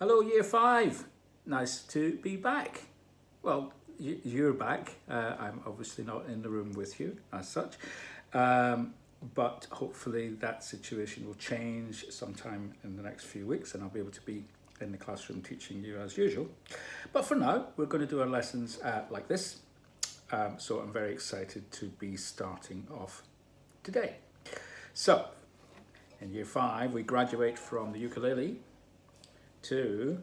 Hello Year 5, nice to be back. Well, you're back. I'm obviously not in the room with you as such, but hopefully that situation will change sometime in the next few weeks and I'll be able to be in the classroom teaching you as usual. But for now, we're going to do our lessons like this. So I'm very excited to be starting off today. So, in Year 5, we graduate from the ukulele to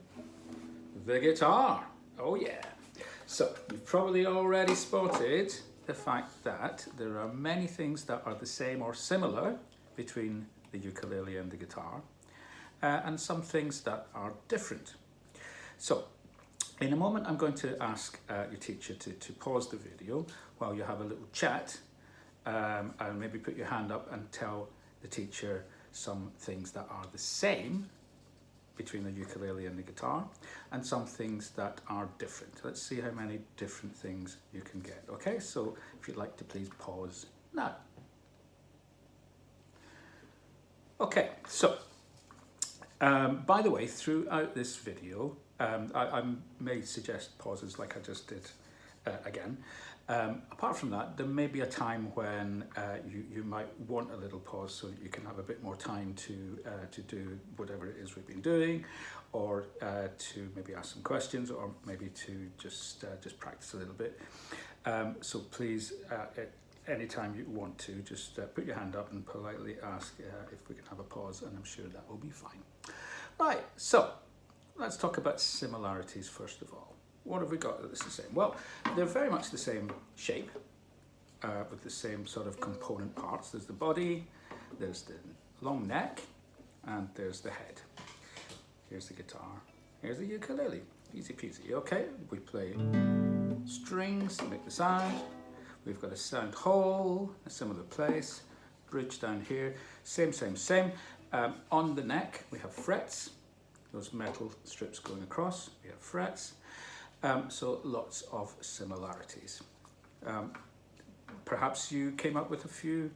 the guitar. Oh yeah. So, you've probably already spotted the fact that there are many things that are the same or similar between the ukulele and the guitar, and some things that are different. So, in a moment I'm going to ask your teacher to pause the video while you have a little chat, and maybe put your hand up and tell the teacher some things that are the same between the ukulele and the guitar, and some things that are different. Let's see how many different things you can get. Okay, so if you'd like to please pause now. Okay, so by the way, throughout this video, I may suggest pauses like I just did again. Apart from that, there may be a time when you might want a little pause so that you can have a bit more time to do whatever it is we've been doing, or to maybe ask some questions, or maybe to just practice a little bit. So please, anytime you want to, just put your hand up and politely ask if we can have a pause, and I'm sure that will be fine. Right, so let's talk about similarities first of all. What have we got that's the same? Well, they're very much the same shape, with the same sort of component parts. There's the body, there's the long neck, and there's the head. Here's the guitar, here's the ukulele. Easy peasy, okay? We play strings to make the sound. We've got a sound hole, a similar place, bridge down here, same. On the neck, we have frets, those metal strips going across, we have frets. So lots of similarities. Perhaps you came up with a few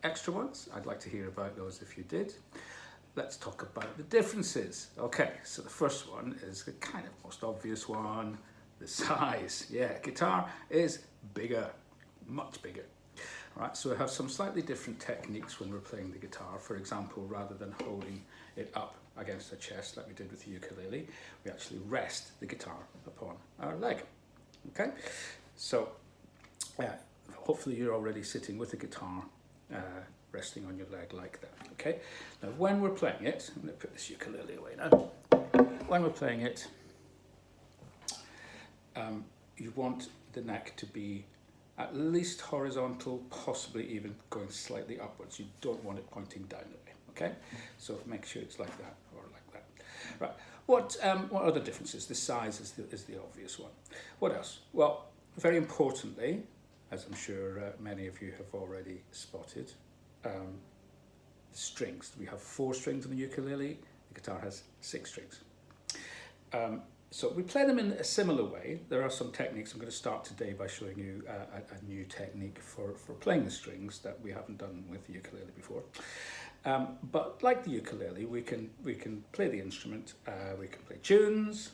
extra ones. I'd like to hear about those if you did. Let's talk about the differences. Okay, so the first one is the kind of most obvious one, the size. Yeah, guitar is bigger, much bigger. All right, so we have some slightly different techniques when we're playing the guitar. For example, rather than holding it up against our chest like we did with the ukulele, we actually rest the guitar upon our leg. Okay, so hopefully you're already sitting with the guitar resting on your leg like that. Okay, now when we're playing it, I'm going to put this ukulele away now. When we're playing it, you want the neck to be at least horizontal, possibly even going slightly upwards. You don't want it pointing down the way, okay? So make sure it's like that or like that. Right, what other differences? The size is the obvious one. What else? Well, very importantly, as I'm sure many of you have already spotted, the strings. We have 4 strings on the ukulele, the guitar has 6 strings. So we play them in a similar way. There are some techniques. I'm going to start today by showing you a new technique for playing the strings that we haven't done with the ukulele before. But like the ukulele, we can play the instrument. We can play tunes.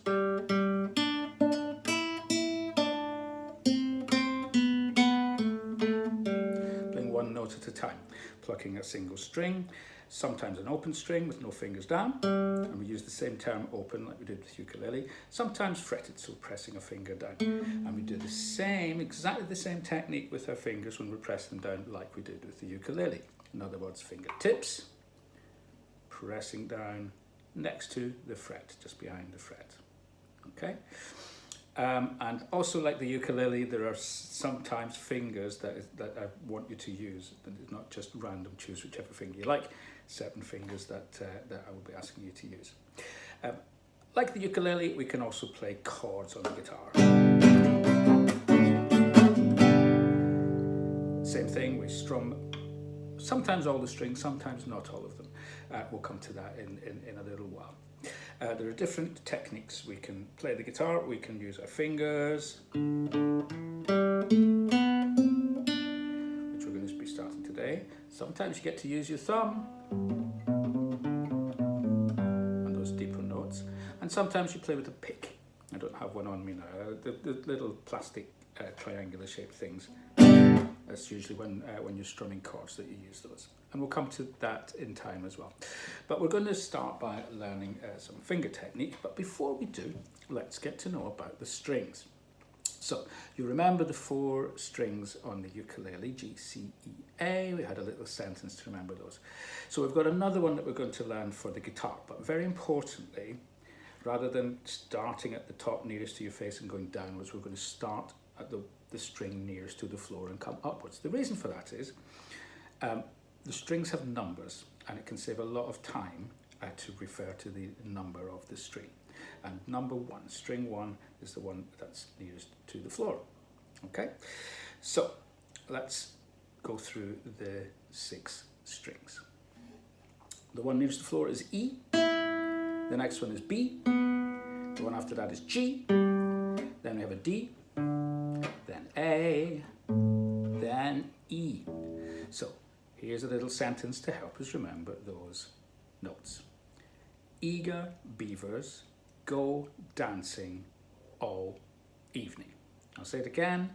Playing one note at a time, plucking a single string. Sometimes an open string with no fingers down, and we use the same term open like we did with ukulele. Sometimes fretted, so pressing a finger down. And we do the same, exactly the same technique with our fingers when we press them down like we did with the ukulele. In other words, fingertips, pressing down next to the fret, just behind the fret. Okay? And also like the ukulele, there are sometimes fingers that I want you to use. It's not just random, choose whichever finger you like. 7 fingers that I will be asking you to use. Like the ukulele, we can also play chords on the guitar. Same thing, we strum sometimes all the strings, sometimes not all of them. We'll come to that in a little while. There are different techniques. We can play the guitar, we can use our fingers, which we're going to be starting today. Sometimes you get to use your thumb on those deeper notes. And sometimes you play with a pick. I don't have one on me now. The little plastic triangular shaped things. That's usually when you're strumming chords that you use those. And we'll come to that in time as well. But we're going to start by learning some finger technique. But before we do, let's get to know about the strings. So you remember the 4 strings on the ukulele, G, C, E, A. We had a little sentence to remember those. So we've got another one that we're going to learn for the guitar. But very importantly, rather than starting at the top nearest to your face and going downwards, we're going to start at the string nearest to the floor and come upwards. The reason for that is the strings have numbers, and it can save a lot of time to refer to the number of the string. And number 1, string 1, is the one that's nearest to the floor. Okay, so let's go through the 6 strings. The one nearest the floor is E, the next one is B, the one after that is G, then we have a D, then A, then E. So here's a little sentence to help us remember those notes. Eager beavers go dancing all evening. I'll say it again.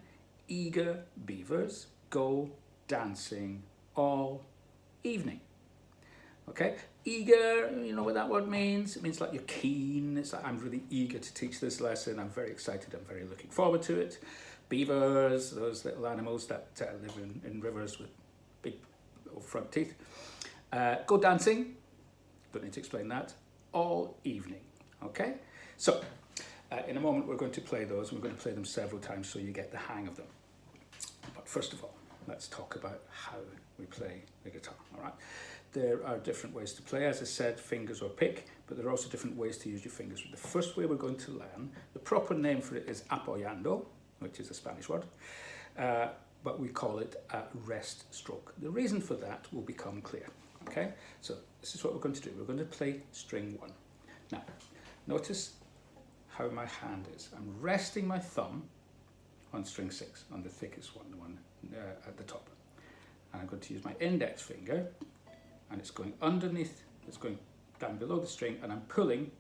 Eager beavers go dancing all evening. Okay, eager, you know what that word means? It means like you're keen. It's like I'm really eager to teach this lesson. I'm very excited. I'm very looking forward to it. Beavers, those little animals that live in rivers with big front teeth. Go dancing, don't need to explain that, all evening. Okay, so in a moment we're going to play those, and we're going to play them several times so you get the hang of them. But first of all, let's talk about how we play the guitar. All right, there are different ways to play, as I said, fingers or pick, but there are also different ways to use your fingers. The first way we're going to learn, the proper name for it is apoyando, which is a Spanish word, but we call it a rest stroke. The reason for that will become clear. Okay, so this is what we're going to do. We're going to play string 1. Now, notice how my hand is. I'm resting my thumb on string 6, on the thickest one, the one at the top. And I'm going to use my index finger, and it's going underneath, it's going down below the string, and I'm pulling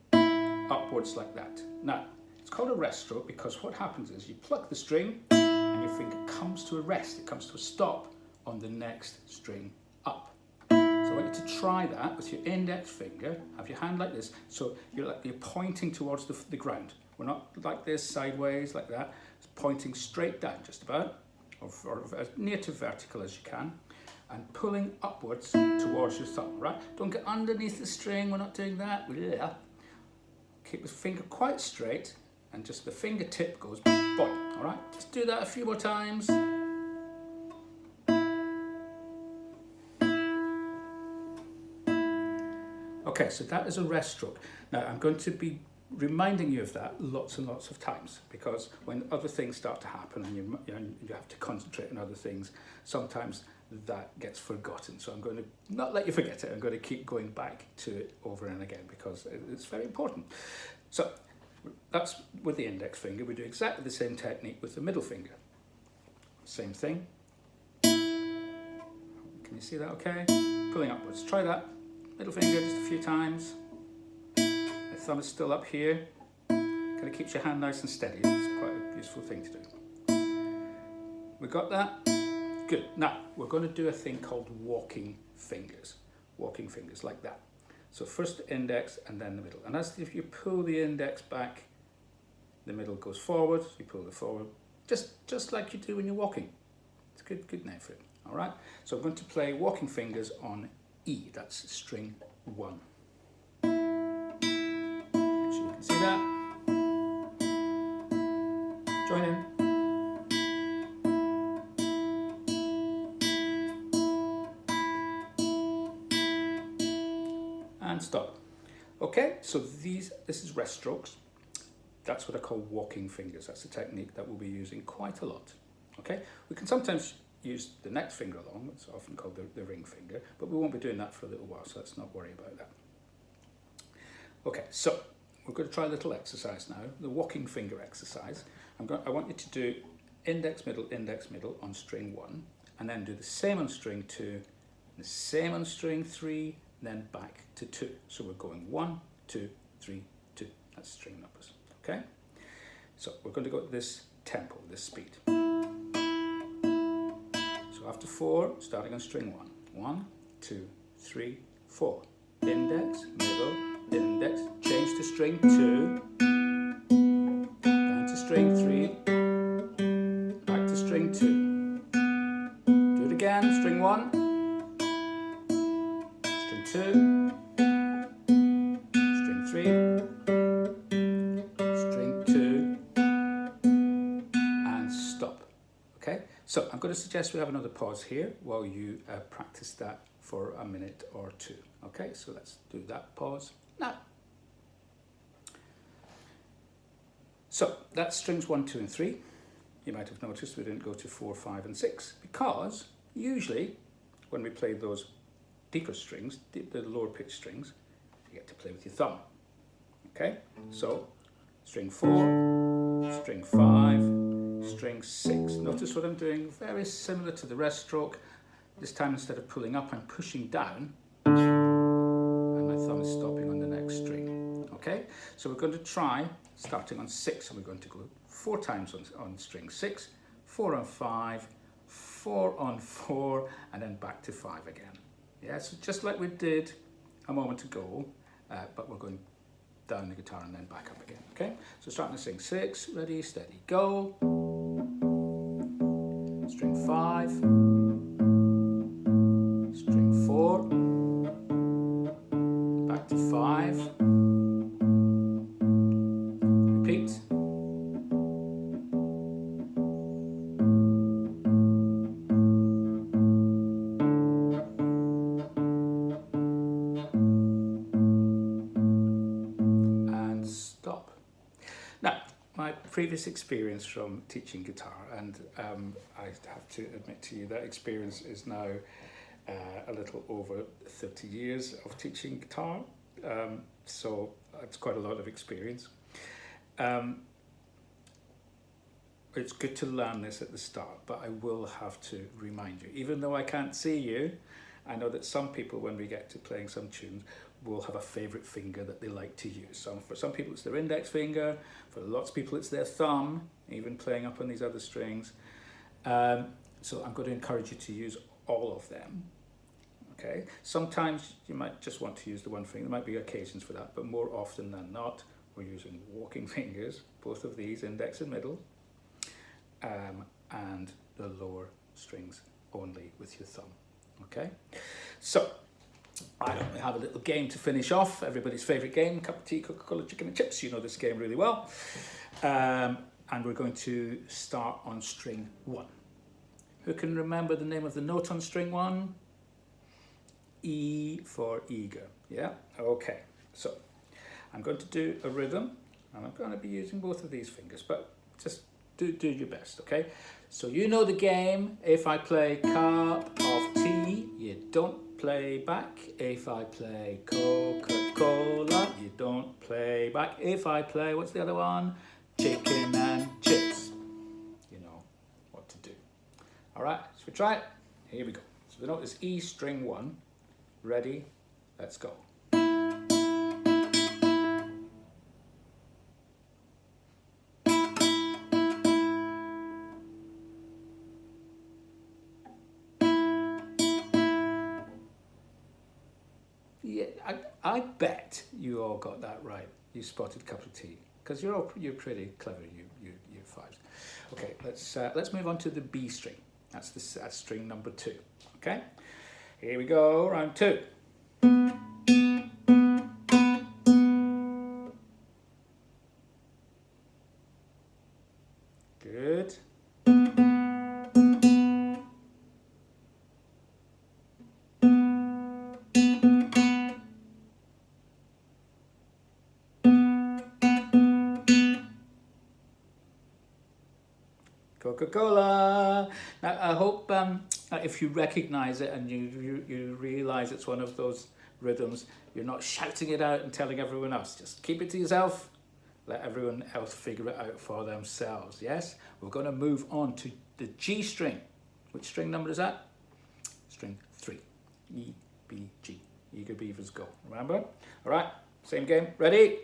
upwards like that. Now, it's called a rest stroke because what happens is you pluck the string and your finger comes to a rest, it comes to a stop on the next string up. So I want you to try that with your index finger, have your hand like this, so you're pointing towards the ground. We're not like this, sideways, like that. It's pointing straight down just about, or as near to vertical as you can, and pulling upwards towards your thumb, right? Don't get underneath the string, we're not doing that. Keep the finger quite straight, and just the fingertip goes boing, all right? Just do that a few more times. Okay, so that is a rest stroke. Now I'm going to be reminding you of that lots and lots of times, because when other things start to happen and you have to concentrate on other things, sometimes that gets forgotten. So I'm going to not let you forget it. I'm going to keep going back to it over and again because it's very important. So that's with the index finger. We do exactly the same technique with the middle finger. Same thing. Can you see that okay? Pulling upwards. Try that. Middle finger just a few times. The thumb is still up here. Kind of keeps your hand nice and steady. It's quite a useful thing to do. We got that? Good. Now, we're going to do a thing called walking fingers. Walking fingers, like that. So first the index and then the middle. And as if you pull the index back, the middle goes forward. You pull it forward, just like you do when you're walking. It's a good name for it. All right. So I'm going to play walking fingers on E. That's string 1. Make sure you can see that. Join in. And stop. Okay, so this is rest strokes. That's what I call walking fingers. That's a technique that we'll be using quite a lot. Okay, we can sometimes use the next finger along. It's often called the ring finger, but we won't be doing that for a little while, so let's not worry about that. Okay, so we're going to try a little exercise now, the walking finger exercise. I want you to do index, middle on string 1, and then do the same on string 2, the same on string 3, then back to 2. So we're going 1, 2, 3, 2, That's string numbers, okay? So we're going to go at this tempo, this speed. So after 4, starting on string 1. 1, 2, 3, 4. Index, middle, index, change to string 2, down to string 3, back to string 2. Do it again, string 1, string 2, string 3, string 2, and stop. Okay, so I'm going to suggest we have another pause here while you practice that for a minute or two. Okay, so let's do that pause now. So that's strings 1, 2, and 3. You might have noticed we didn't go to 4, 5, and 6 because usually when we play those deeper strings, the lower pitch strings, you get to play with your thumb. Okay, so string 4, string 5, string 6. Notice what I'm doing, very similar to the rest stroke. This time instead of pulling up, I'm pushing down and my thumb is stopping on the next string. Okay, so we're going to try starting on 6 and we're going to go 4 times on string 6, 4 on 5, 4 on 4, and then back to 5 again. Yeah, so just like we did a moment ago, but we're going down the guitar and then back up again. Okay, so starting to sing 6, ready, steady, go. String 5, string 4, back to 5, repeat. And stop. Now, my previous experience from teaching guitar, and I have to admit to you that experience is now a little over 30 years of teaching guitar, so it's quite a lot of experience. It's good to learn this at the start, but I will have to remind you, even though I can't see you, I know that some people, when we get to playing some tunes, will have a favourite finger that they like to use. For some people it's their index finger, for lots of people it's their thumb, even playing up on these other strings. So I'm going to encourage you to use all of them. Okay, sometimes you might just want to use the one finger. There might be occasions for that, but more often than not, we're using walking fingers, both of these, index and middle, and the lower strings only with your thumb. Okay, so I don't know, have a little game to finish off. Everybody's favourite game, cup of tea, Coca-Cola, chicken and chips. You know this game really well. And we're going to start on string 1. Who can remember the name of the note on string 1? E for eager. Yeah, okay. So I'm going to do a rhythm, and I'm going to be using both of these fingers, but just do your best, okay? So you know the game. If I play cup of tea, you don't play back. If I play Coca-Cola, you don't play back. If I play, what's the other one? Chicken and chips. You know what to do. All right, so we try it. Here we go. So the note is E string 1. Ready? Let's go. Yeah, I bet you all got that right. You spotted cup of tea because you're pretty clever. You fives. Okay, let's move on to the B string. That's string number 2. Okay, here we go. Round 2. Good. Coca-Cola. Now I hope if you recognize it and you realize it's one of those rhythms, you're not shouting it out and telling everyone else. Just keep it to yourself. Let everyone else figure it out for themselves. Yes, we're going to move on to the G string. Which string number is that? String 3. E, B, G. Eager beavers go. Remember? All right, same game. Ready?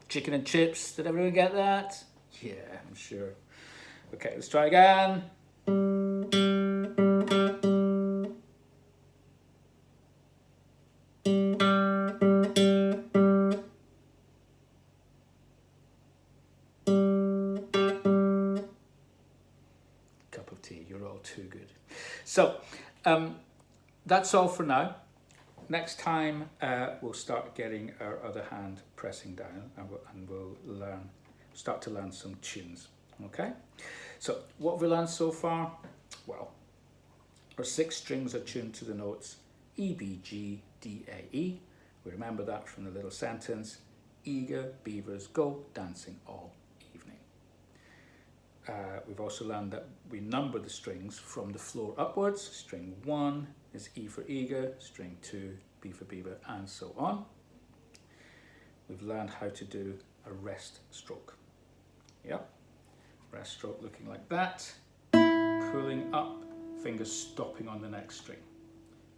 Chicken and chips, did everyone get that? Yeah, I'm sure. Okay, let's try again. Cup of tea, you're all too good. So, that's all for now. Next time we'll start getting our other hand pressing down, and we'll start to learn some tunes. Okay, so what have we learned so far? Well, our 6 strings are tuned to the notes E, B, G, D, A, E. We remember that from the little sentence, eager beavers go dancing all evening. We've also learned that we number the strings from the floor upwards. String 1 is E for eager, string 2, B for beaver, and so on. We've learned how to do a rest stroke. Yep, rest stroke looking like that. Pulling up, fingers stopping on the next string.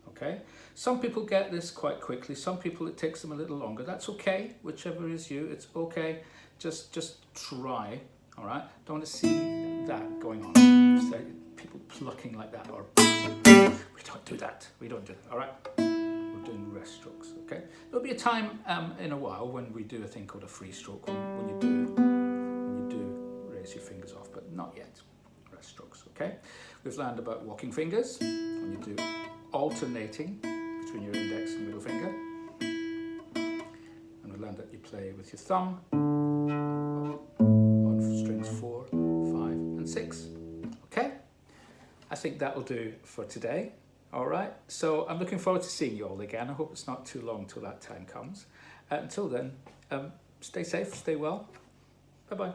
Okay, some people get this quite quickly, some people it takes them a little longer. That's okay, whichever is you, it's okay. Just try, all right? Don't want to see that going on. So people plucking like that, or we don't do that. We don't do that, all right? We're doing rest strokes, okay? There'll be a time in a while when we do a thing called a free stroke, when you do raise your fingers off, but not yet. Rest strokes, okay? We've learned about walking fingers, when you do alternating between your index and middle finger. And we learned that you play with your thumb on strings 4, 5, and 6. Okay? I think that'll do for today. All right? So I'm looking forward to seeing you all again. I hope it's not too long till that time comes. Until then, stay safe, stay well. Bye-bye.